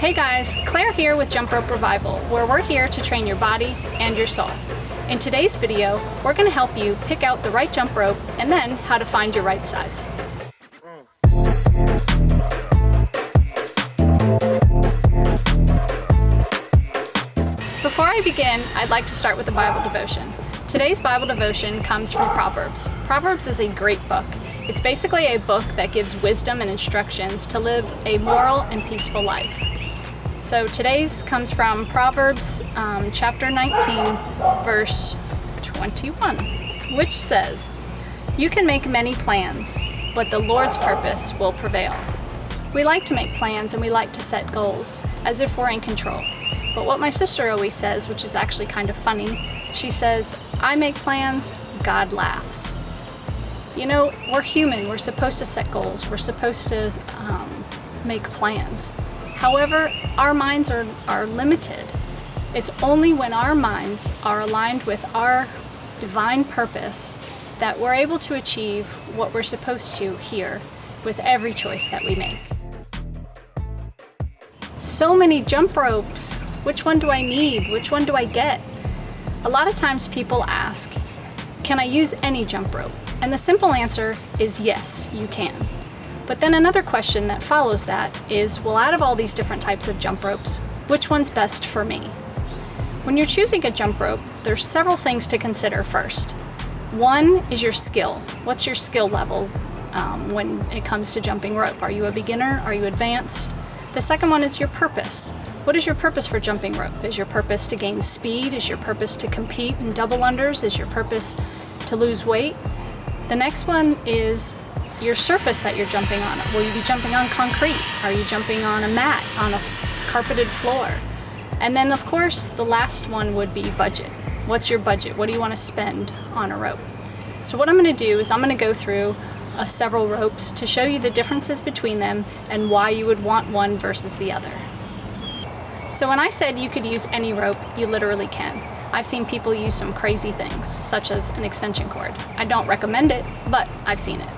Hey guys, Claire here with Jumprope Revival, where we're here to train your body and your soul. In today's video, we're going to help you pick out the right jump rope and then how to find your right size. Before I begin, I'd like to start with a Bible devotion. Today's Bible devotion comes from Proverbs. Proverbs is a great book. It's basically a book that gives wisdom and instructions to live a moral and peaceful life. So today's comes from Proverbs chapter 19, verse 21, which says, "You can make many plans, but the Lord's purpose will prevail." We like to make plans and we like to set goals, as if we're in control. But what my sister always says, which is actually kind of funny, she says, "I make plans, God laughs." You know, we're human, we're supposed to set goals, we're supposed to make plans. However, our minds are limited. It's only when our minds are aligned with our divine purpose that we're able to achieve what we're supposed to here with every choice that we make. So many jump ropes. Which one do I need? Which one do I get? A lot of times people ask, can I use any jump rope? And the simple answer is yes, you can. But then another question that follows that is, well, out of all these different types of jump ropes, which one's best for me? When you're choosing a jump rope, there's several things to consider first. One is your skill. What's your skill level when it comes to jumping rope? Are you a beginner? Are you advanced? The second one is your purpose. What is your purpose for jumping rope? Is your purpose to gain speed? Is your purpose to compete in double unders? Is your purpose to lose weight? The next one is your surface that you're jumping on. Will you be jumping on concrete? Are you jumping on a mat, on a carpeted floor? And then of course, the last one would be budget. What's your budget? What do you want to spend on a rope? So what I'm going to do is I'm going to go through several ropes to show you the differences between them and why you would want one versus the other. So when I said you could use any rope, you literally can. I've seen people use some crazy things, such as an extension cord. I don't recommend it, but I've seen it.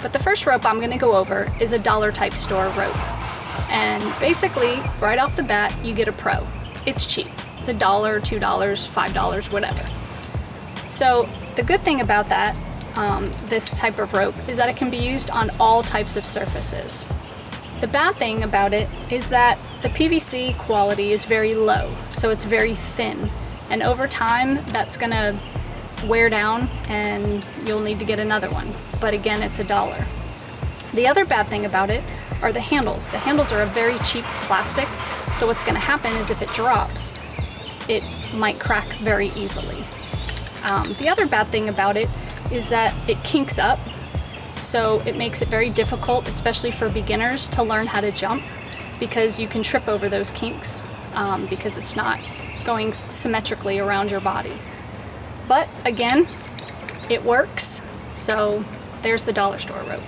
But the first rope I'm going to go over is a dollar type store rope. And basically, right off the bat, you get a pro. It's cheap. It's $1, $2, $5, whatever. So the good thing about that, this type of rope, is that it can be used on all types of surfaces. The bad thing about it is that the PVC quality is very low, so it's very thin. And over time, that's going to wear down and you'll need to get another one. But again, it's $1. The other bad thing about it are the handles. The handles are a very cheap plastic, so what's going to happen is if it drops, it might crack very easily. The other bad thing about it is that it kinks up, so it makes it very difficult, especially for beginners, to learn how to jump, because you can trip over those kinks because it's not going symmetrically around your body. But again, it works, so there's the dollar store rope.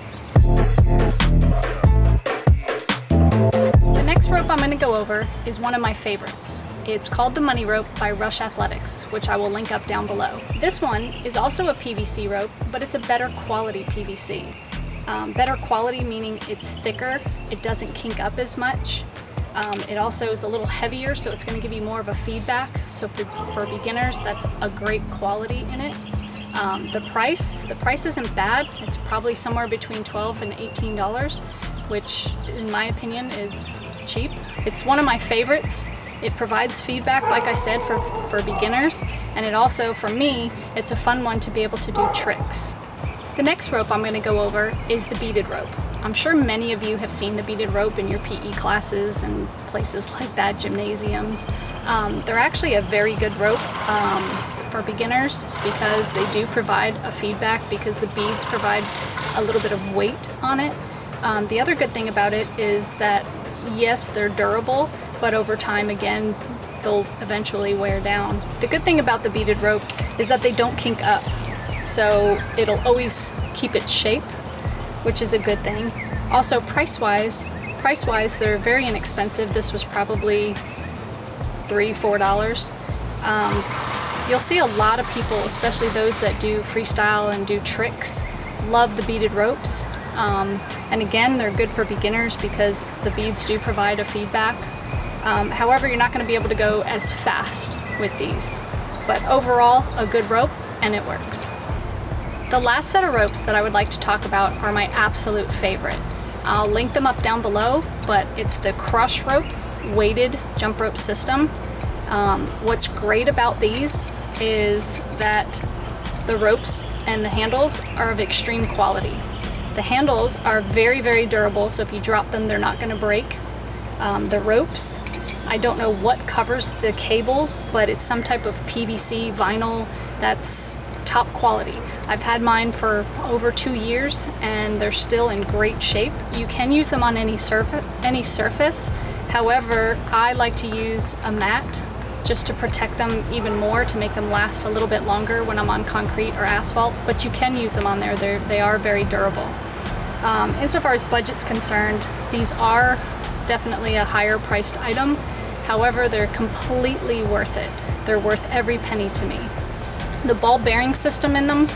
The next rope I'm going to go over is one of my favorites. It's called the Money Rope by Rush Athletics, which I will link up down below. This one is also a PVC rope, but it's a better quality PVC. Better quality meaning it's thicker, it doesn't kink up as much. It also is a little heavier, so it's going to give you more of a feedback. So for beginners, that's a great quality in it. The price isn't bad. It's probably somewhere between $12 and $18, which in my opinion is cheap. It's one of my favorites. It provides feedback, like I said, for beginners, and it also, for me, it's a fun one to be able to do tricks. The next rope I'm going to go over is the beaded rope. I'm sure many of you have seen the beaded rope in your PE classes and places like that, gymnasiums. They're actually a very good rope for beginners because they do provide a feedback, because the beads provide a little bit of weight on it. The other good thing about it is that, yes, they're durable, but over time, again, they'll eventually wear down. The good thing about the beaded rope is that they don't kink up, so it'll always keep its shape, which is a good thing. Also, price-wise, they're very inexpensive. This was probably $3, $4. You'll see a lot of people, especially those that do freestyle and do tricks, love the beaded ropes. And again, they're good for beginners because the beads do provide a feedback. However, you're not going to be able to go as fast with these. But overall, a good rope, and it works. The last set of ropes that I would like to talk about are my absolute favorite. I'll link them up down below, but it's the Crush Rope weighted jump rope system. What's great about these is that the ropes and the handles are of extreme quality. The handles are very, very durable, so if you drop them, they're not going to break. The ropes, I don't know what covers the cable, but it's some type of PVC vinyl that's top quality. I've had mine for over 2 years and they're still in great shape. You can use them on any surface. However, I like to use a mat just to protect them even more, to make them last a little bit longer when I'm on concrete or asphalt, but you can use them on there. They are very durable. Insofar as budget's concerned, these are definitely a higher priced item. However, they're completely worth it. They're worth every penny to me. The ball bearing system in them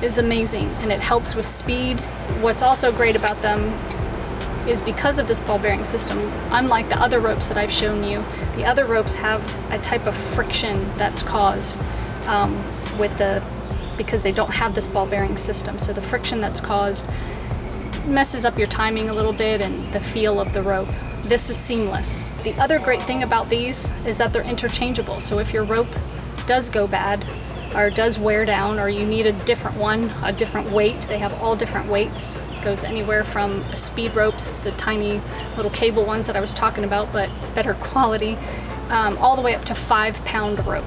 is amazing and it helps with speed. What's also great about them is because of this ball bearing system, unlike the other ropes that I've shown you, the other ropes have a type of friction that's caused because they don't have this ball bearing system. So the friction that's caused messes up your timing a little bit and the feel of the rope. This is seamless. The other great thing about these is that they're interchangeable. So if your rope does go bad or does wear down, or you need a different one, a different weight, they have all different weights. It goes anywhere from speed ropes, the tiny little cable ones that I was talking about, but better quality, all the way up to 5-pound rope.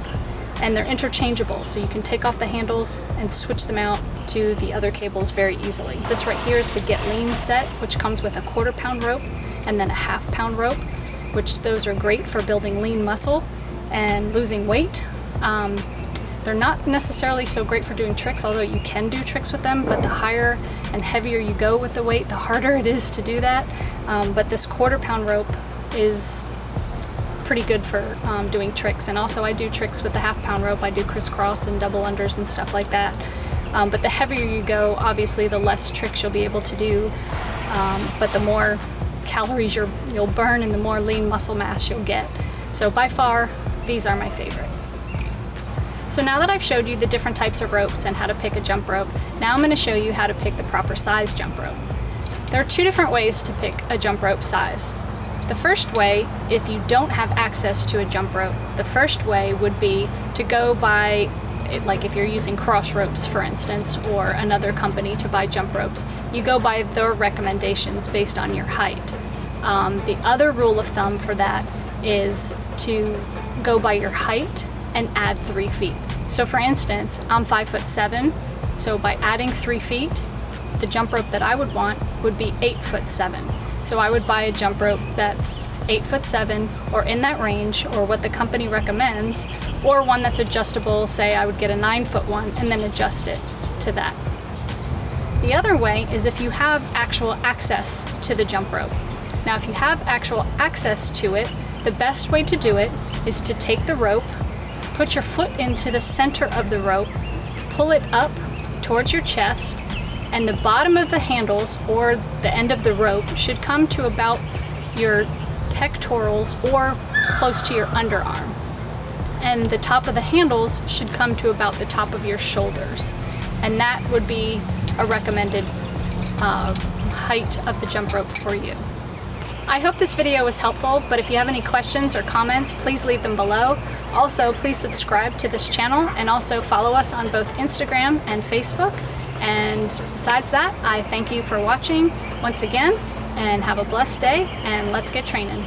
And they're interchangeable, so you can take off the handles and switch them out to the other cables very easily. This right here is the Get Lean set, which comes with a 1/4 pound rope and then a 1/2 pound rope, which those are great for building lean muscle and losing weight. They're not necessarily so great for doing tricks, although you can do tricks with them, but the higher and heavier you go with the weight, the harder it is to do that. But this 1/4 pound rope is pretty good for doing tricks. And also I do tricks with the 1/2 pound rope. I do crisscross and double unders and stuff like that. But the heavier you go, obviously the less tricks you'll be able to do, but the more calories you'll burn and the more lean muscle mass you'll get. So by far, these are my favorite. So now that I've showed you the different types of ropes and how to pick a jump rope, now I'm going to show you how to pick the proper size jump rope. There are 2 different ways to pick a jump rope size. The first way, if you don't have access to a jump rope, the first way would be to go by, like if you're using Cross Ropes for instance, or another company to buy jump ropes, you go by their recommendations based on your height. The other rule of thumb for that is to go by your height and add 3 feet. So for instance, I'm 5'7", so by adding 3 feet, the jump rope that I would want would be 8'7". So I would buy a jump rope that's 8'7" or in that range, or what the company recommends, or one that's adjustable. Say I would get a 9-foot one and then adjust it to that. The other way is if you have actual access to the jump rope. Now if you have actual access to it, the best way to do it is to take the rope, put your foot into the center of the rope, pull it up towards your chest, and the bottom of the handles or the end of the rope should come to about your pectorals or close to your underarm. And the top of the handles should come to about the top of your shoulders. And that would be a recommended height of the jump rope for you. I hope this video was helpful, but if you have any questions or comments, please leave them below. Also, please subscribe to this channel and also follow us on both Instagram and Facebook. And besides that, I thank you for watching once again, and have a blessed day, and let's get training.